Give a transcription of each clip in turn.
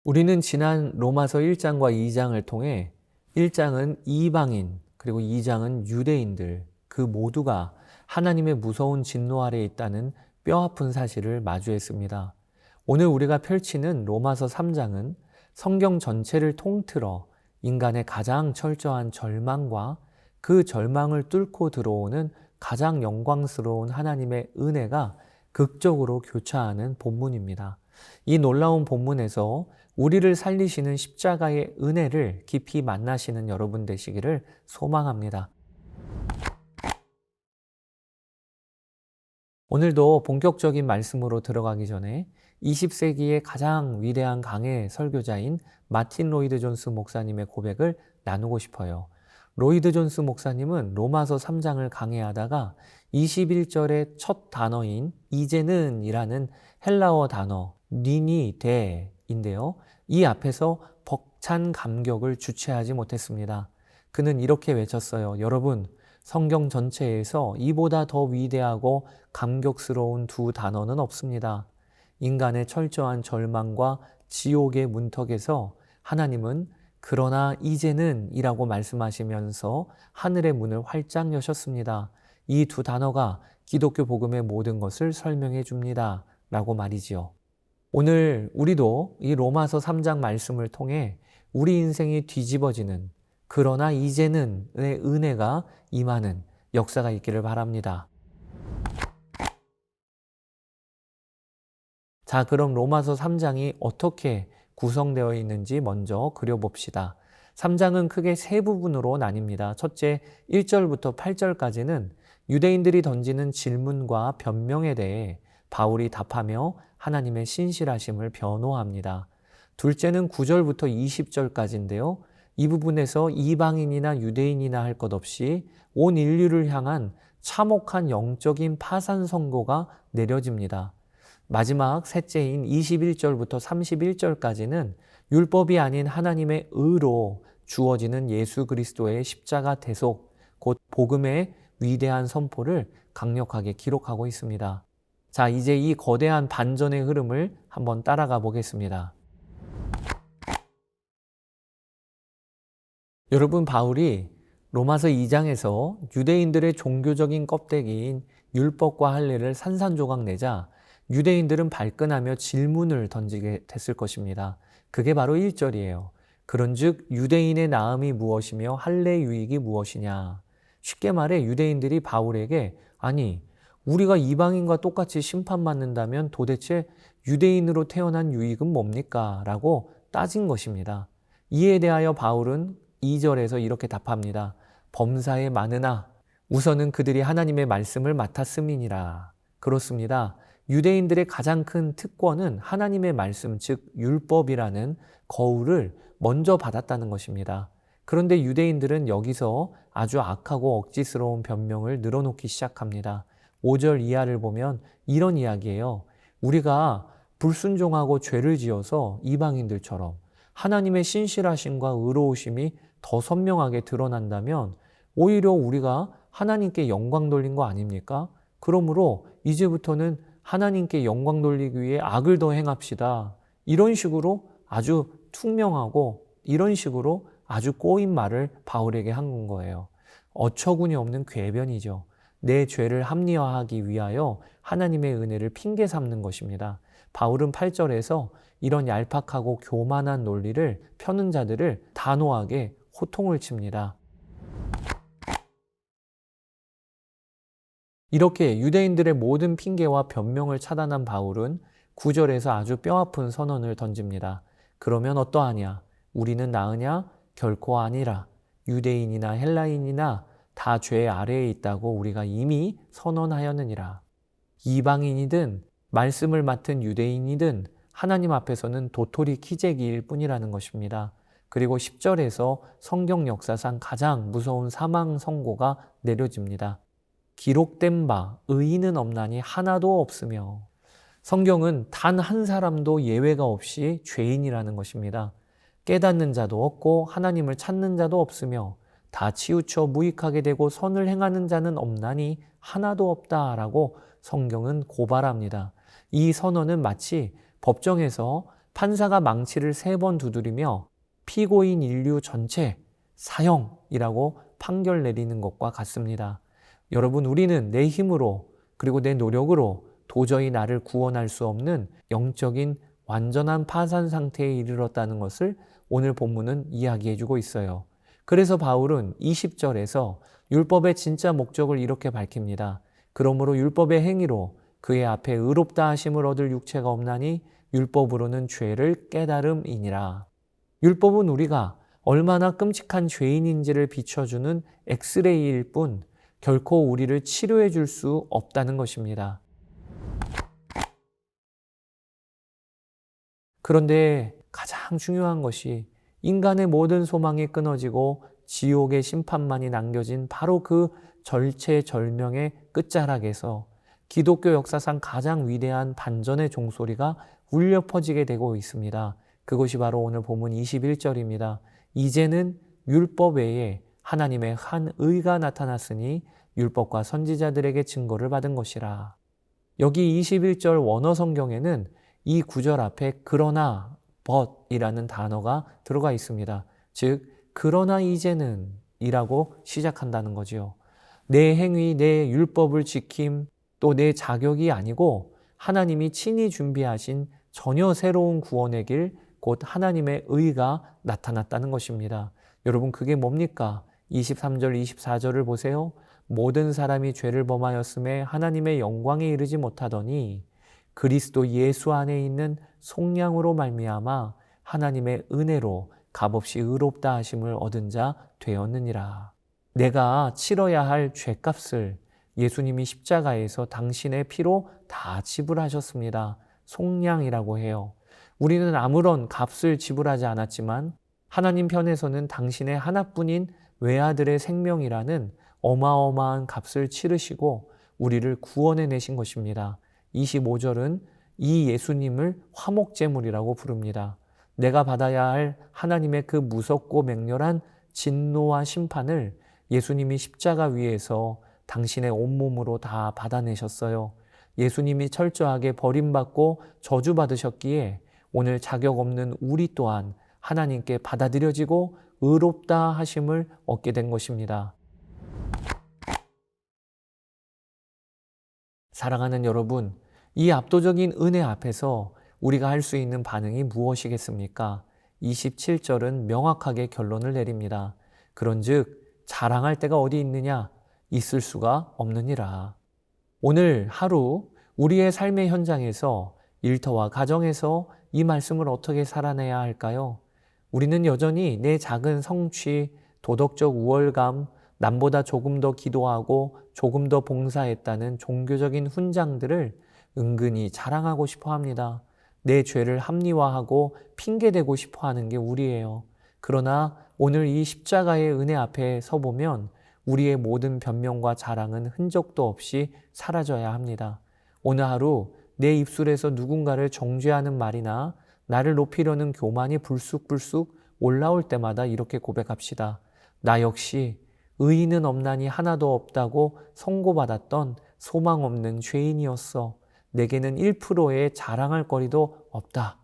우리는 지난 로마서 1장과 2장을 통해 1장은 이방인 그리고 2장은 유대인들 그 모두가 하나님의 무서운 진노 아래에 있다는 뼈아픈 사실을 마주했습니다. 오늘 우리가 펼치는 로마서 3장은 성경 전체를 통틀어 인간의 가장 철저한 절망과 그 절망을 뚫고 들어오는 가장 영광스러운 하나님의 은혜가 극적으로 교차하는 본문입니다. 이 놀라운 본문에서 우리를 살리시는 십자가의 은혜를 깊이 만나시는 여러분 되시기를 소망합니다. 오늘도 본격적인 말씀으로 들어가기 전에 20세기의 가장 위대한 강해 설교자인 마틴 로이드 존스 목사님의 고백을 나누고 싶어요. 로이드 존스 목사님은 로마서 3장을 강해하다가 21절의 첫 단어인 이제는 이라는 헬라어 단어 니니 데인데요. 이 앞에서 벅찬 감격을 주체하지 못했습니다. 그는 이렇게 외쳤어요. 여러분, 성경 전체에서 이보다 더 위대하고 감격스러운 두 단어는 없습니다. 인간의 철저한 절망과 지옥의 문턱에서 하나님은 그러나 이제는 이라고 말씀하시면서 하늘의 문을 활짝 여셨습니다. 이 두 단어가 기독교 복음의 모든 것을 설명해 줍니다. 라고 말이지요. 오늘 우리도 이 로마서 3장 말씀을 통해 우리 인생이 뒤집어지는 그러나 이제는의 은혜가 임하는 역사가 있기를 바랍니다. 자, 그럼 로마서 3장이 어떻게 구성되어 있는지 먼저 그려봅시다. 3장은 크게 세 부분으로 나뉩니다. 첫째, 1절부터 8절까지는 유대인들이 던지는 질문과 변명에 대해 바울이 답하며 하나님의 신실하심을 변호합니다. 둘째는 9절부터 20절까지인데요. 이 부분에서 이방인이나 유대인이나 할 것 없이 온 인류를 향한 참혹한 영적인 파산 선고가 내려집니다. 마지막 셋째인 21절부터 31절까지는 율법이 아닌 하나님의 의로 주어지는 예수 그리스도의 십자가 대속, 곧 복음의 위대한 선포를 강력하게 기록하고 있습니다. 자, 이제 이 거대한 반전의 흐름을 한번 따라가 보겠습니다. 여러분, 바울이 로마서 2장에서 유대인들의 종교적인 껍데기인 율법과 할례를 산산조각 내자 유대인들은 발끈하며 질문을 던지게 됐을 것입니다. 그게 바로 1절이에요. 그런즉 유대인의 나음이 무엇이며 할례의 유익이 무엇이냐. 쉽게 말해 유대인들이 바울에게 아니 우리가 이방인과 똑같이 심판받는다면 도대체 유대인으로 태어난 유익은 뭡니까? 라고 따진 것입니다. 이에 대하여 바울은 2절에서 이렇게 답합니다. 범사에 많으나 우선은 그들이 하나님의 말씀을 맡았음이니라. 그렇습니다. 유대인들의 가장 큰 특권은 하나님의 말씀, 즉 율법이라는 거울을 먼저 받았다는 것입니다. 그런데 유대인들은 여기서 아주 악하고 억지스러운 변명을 늘어놓기 시작합니다. 5절 이하를 보면 이런 이야기예요. 우리가 불순종하고 죄를 지어서 이방인들처럼 하나님의 신실하심과 의로우심이 더 선명하게 드러난다면 오히려 우리가 하나님께 영광 돌린 거 아닙니까? 그러므로 이제부터는 하나님께 영광 돌리기 위해 악을 더 행합시다. 이런 식으로 아주 퉁명하고 이런 식으로 아주 꼬인 말을 바울에게 한 거예요. 어처구니 없는 궤변이죠. 내 죄를 합리화하기 위하여 하나님의 은혜를 핑계 삼는 것입니다. 바울은 8절에서 이런 얄팍하고 교만한 논리를 펴는 자들을 단호하게 호통을 칩니다. 이렇게 유대인들의 모든 핑계와 변명을 차단한 바울은 9절에서 아주 뼈아픈 선언을 던집니다. 그러면 어떠하냐? 우리는 나으냐? 결코 아니라. 유대인이나 헬라인이나 다 죄 아래에 있다고 우리가 이미 선언하였느니라. 이방인이든 말씀을 맡은 유대인이든 하나님 앞에서는 도토리 키재기일 뿐이라는 것입니다. 그리고 10절에서 성경 역사상 가장 무서운 사망 선고가 내려집니다. 기록된 바 의인은 없나니 하나도 없으며. 성경은 단 한 사람도 예외가 없이 죄인이라는 것입니다. 깨닫는 자도 없고 하나님을 찾는 자도 없으며 다 치우쳐 무익하게 되고 선을 행하는 자는 없나니 하나도 없다라고 성경은 고발합니다. 이 선언은 마치 법정에서 판사가 망치를 3번 두드리며 피고인 인류 전체 사형이라고 판결 내리는 것과 같습니다. 여러분, 우리는 내 힘으로 그리고 내 노력으로 도저히 나를 구원할 수 없는 영적인 완전한 파산 상태에 이르렀다는 것을 오늘 본문은 이야기해주고 있어요. 그래서 바울은 20절에서 율법의 진짜 목적을 이렇게 밝힙니다. 그러므로 율법의 행위로 그의 앞에 의롭다 하심을 얻을 육체가 없나니 율법으로는 죄를 깨달음이니라. 율법은 우리가 얼마나 끔찍한 죄인인지를 비춰주는 엑스레이일 뿐 결코 우리를 치료해 줄 수 없다는 것입니다. 그런데 가장 중요한 것이 인간의 모든 소망이 끊어지고 지옥의 심판만이 남겨진 바로 그 절체절명의 끝자락에서 기독교 역사상 가장 위대한 반전의 종소리가 울려 퍼지게 되고 있습니다. 그것이 바로 오늘 본문 21절입니다. 이제는 율법 외에 하나님의 한 의가 나타났으니 율법과 선지자들에게 증거를 받은 것이라. 여기 21절 원어 성경에는 이 구절 앞에 그러나 but이라는 단어가 들어가 있습니다. 즉 그러나 이제는 이라고 시작한다는 거지요. 내 행위, 내 율법을 지킴, 또 내 자격이 아니고 하나님이 친히 준비하신 전혀 새로운 구원의 길, 곧 하나님의 의가 나타났다는 것입니다. 여러분, 그게 뭡니까? 23절, 24절을 보세요. 모든 사람이 죄를 범하였음에 하나님의 영광에 이르지 못하더니 그리스도 예수 안에 있는 속량으로 말미암아 하나님의 은혜로 값없이 의롭다 하심을 얻은 자 되었느니라. 내가 치러야 할 죄값을 예수님이 십자가에서 당신의 피로 다 지불하셨습니다. 속량이라고 해요. 우리는 아무런 값을 지불하지 않았지만 하나님 편에서는 당신의 하나뿐인 외아들의 생명이라는 어마어마한 값을 치르시고 우리를 구원해 내신 것입니다. 25절은 이 예수님을 화목제물이라고 부릅니다. 내가 받아야 할 하나님의 그 무섭고 맹렬한 진노와 심판을 예수님이 십자가 위에서 당신의 온몸으로 다 받아내셨어요. 예수님이 철저하게 버림받고 저주받으셨기에 오늘 자격 없는 우리 또한 하나님께 받아들여지고 의롭다 하심을 얻게 된 것입니다. 사랑하는 여러분, 이 압도적인 은혜 앞에서 우리가 할 수 있는 반응이 무엇이겠습니까? 27절은 명확하게 결론을 내립니다. 그런즉 자랑할 데가 어디 있느냐? 있을 수가 없느니라. 오늘 하루 우리의 삶의 현장에서 일터와 가정에서 이 말씀을 어떻게 살아내야 할까요? 우리는 여전히 내 작은 성취, 도덕적 우월감, 남보다 조금 더 기도하고 조금 더 봉사했다는 종교적인 훈장들을 은근히 자랑하고 싶어 합니다. 내 죄를 합리화하고 핑계대고 싶어 하는 게 우리예요. 그러나 오늘 이 십자가의 은혜 앞에 서보면 우리의 모든 변명과 자랑은 흔적도 없이 사라져야 합니다. 오늘 하루 내 입술에서 누군가를 정죄하는 말이나 나를 높이려는 교만이 불쑥불쑥 올라올 때마다 이렇게 고백합시다. 나 역시 의인은 없나니 하나도 없다고 선고받았던 소망 없는 죄인이었어. 내게는 1%의 자랑할 거리도 없다.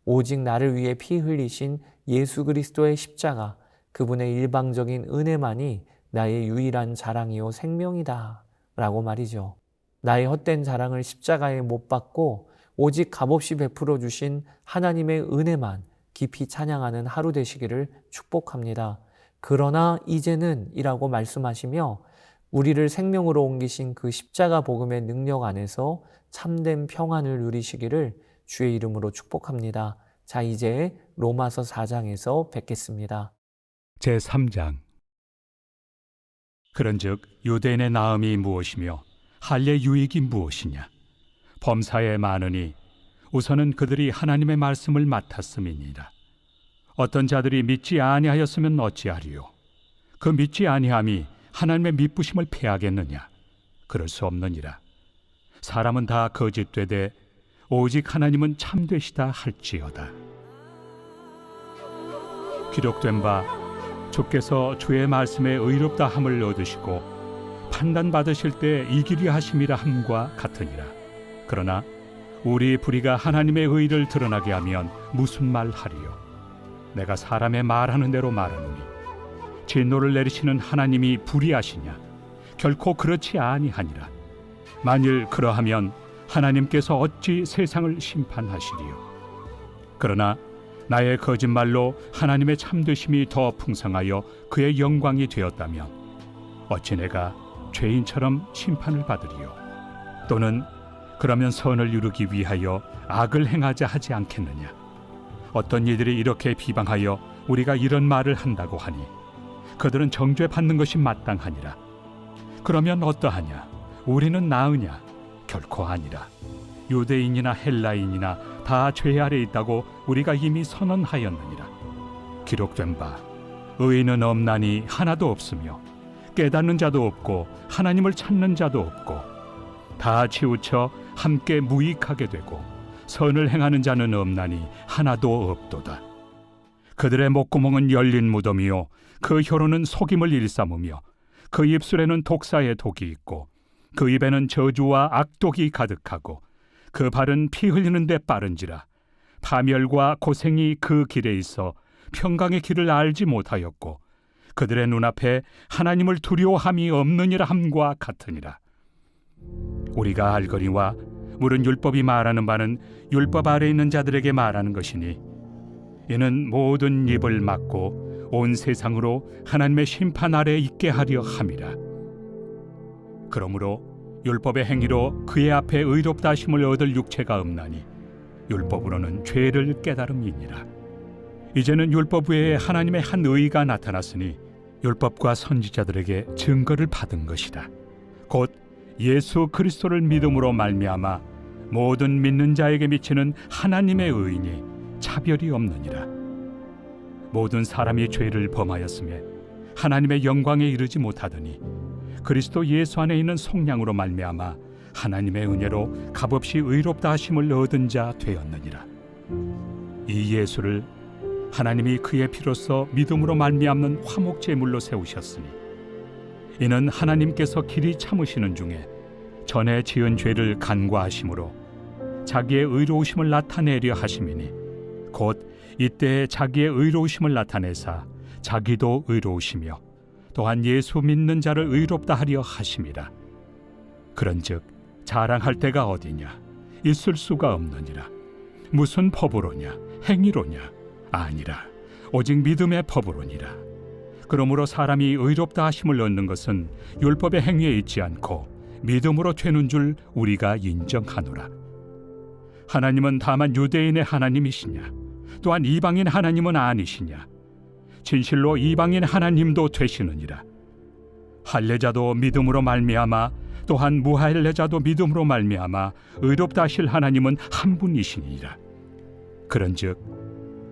오직 나를 위해 피 흘리신 예수 그리스도의 십자가, 그분의 일방적인 은혜만이 나의 유일한 자랑이요 생명이다 라고 말이죠. 나의 헛된 자랑을 십자가에 못 박고 오직 값없이 베풀어 주신 하나님의 은혜만 깊이 찬양하는 하루 되시기를 축복합니다. 그러나 이제는 이라고 말씀하시며 우리를 생명으로 옮기신 그 십자가 복음의 능력 안에서 참된 평안을 누리시기를 주의 이름으로 축복합니다. 자, 이제 로마서 4장에서 뵙겠습니다. 제3장. 그런즉 유대인의 나음이 무엇이며 할례 유익이 무엇이냐? 범사에 많으니 우선은 그들이 하나님의 말씀을 맡았음이니라. 어떤 자들이 믿지 아니하였으면 어찌하리요? 그 믿지 아니함이 하나님의 미쁘심을 패하겠느냐? 그럴 수 없느니라. 사람은 다 거짓되되 오직 하나님은 참되시다 할지어다. 기록된 바 주께서 주의 말씀에 의롭다 함을 얻으시고 판단받으실 때 이기리 하심이라 함과 같으니라. 그러나 우리 불의가 하나님의 의를 드러나게 하면 무슨 말 하리요? 내가 사람의 말하는 대로 말하노니 진노를 내리시는 하나님이 불의하시냐? 결코 그렇지 아니하니라. 만일 그러하면 하나님께서 어찌 세상을 심판하시리요? 그러나 나의 거짓말로 하나님의 참되심이 더 풍성하여 그의 영광이 되었다면 어찌 내가 죄인처럼 심판을 받으리요? 또는 그러면 선을 이루기 위하여 악을 행하자 하지 않겠느냐? 어떤 이들이 이렇게 비방하여 우리가 이런 말을 한다고 하니 그들은 정죄받는 것이 마땅하니라. 그러면 어떠하냐? 우리는 나으냐? 결코 아니라. 유대인이나 헬라인이나 다 죄 아래 있다고 우리가 이미 선언하였느니라. 기록된 바 의인은 없나니 하나도 없으며 깨닫는 자도 없고 하나님을 찾는 자도 없고 다 치우쳐 함께 무익하게 되고 선을 행하는 자는 없나니 하나도 없도다. 그들의 목구멍은 열린 무덤이요 그 혀로는 속임을 일삼으며 그 입술에는 독사의 독이 있고 그 입에는 저주와 악독이 가득하고 그 발은 피 흘리는 데 빠른지라. 파멸과 고생이 그 길에 있어 평강의 길을 알지 못하였고 그들의 눈앞에 하나님을 두려워함이 없느니라 함과 같으니라. 우리가 알거니와 물은 율법이 말하는 바는 율법 아래 있는 자들에게 말하는 것이니 이는 모든 입을 막고 온 세상으로 하나님의 심판 아래 있게 하려 함이라. 그러므로 율법의 행위로 그의 앞에 의롭다 하심을 얻을 육체가 없나니 율법으로는 죄를 깨달음이니라. 이제는 율법 외에 하나님의 한 의가 나타났으니 율법과 선지자들에게 증거를 받은 것이다. 곧 예수 그리스도를 믿음으로 말미암아 모든 믿는 자에게 미치는 하나님의 의인이 차별이 없느니라. 모든 사람이 죄를 범하였으며 하나님의 영광에 이르지 못하더니 그리스도 예수 안에 있는 속량으로 말미암아 하나님의 은혜로 값없이 의롭다 하심을 얻은 자 되었느니라. 이 예수를 하나님이 그의 피로써 믿음으로 말미암는 화목 제물로 세우셨으니 이는 하나님께서 길이 참으시는 중에 전에 지은 죄를 간과하심으로 자기의 의로우심을 나타내려 하심이니 곧 이때에 자기의 의로우심을 나타내사 자기도 의로우시며 또한 예수 믿는 자를 의롭다 하려 하심이라. 그런즉 자랑할 데가 어디냐? 있을 수가 없느니라. 무슨 법으로냐? 행위로냐? 아니라 오직 믿음의 법으로니라. 그러므로 사람이 의롭다 하심을 얻는 것은 율법의 행위에 있지 않고 믿음으로 되는 줄 우리가 인정하노라. 하나님은 다만 유대인의 하나님이시냐? 또한 이방인 하나님은 아니시냐? 진실로 이방인 하나님도 되시느니라. 할례자도 믿음으로 말미암아 또한 무할례자도 믿음으로 말미암아 의롭다 하실 하나님은 한 분이시니라. 그런즉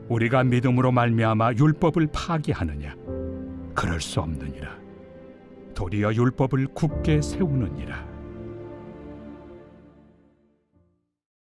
우리가 믿음으로 말미암아 율법을 파기하느냐? 그럴 수 없느니라. 도리어 율법을 굳게 세우느니라.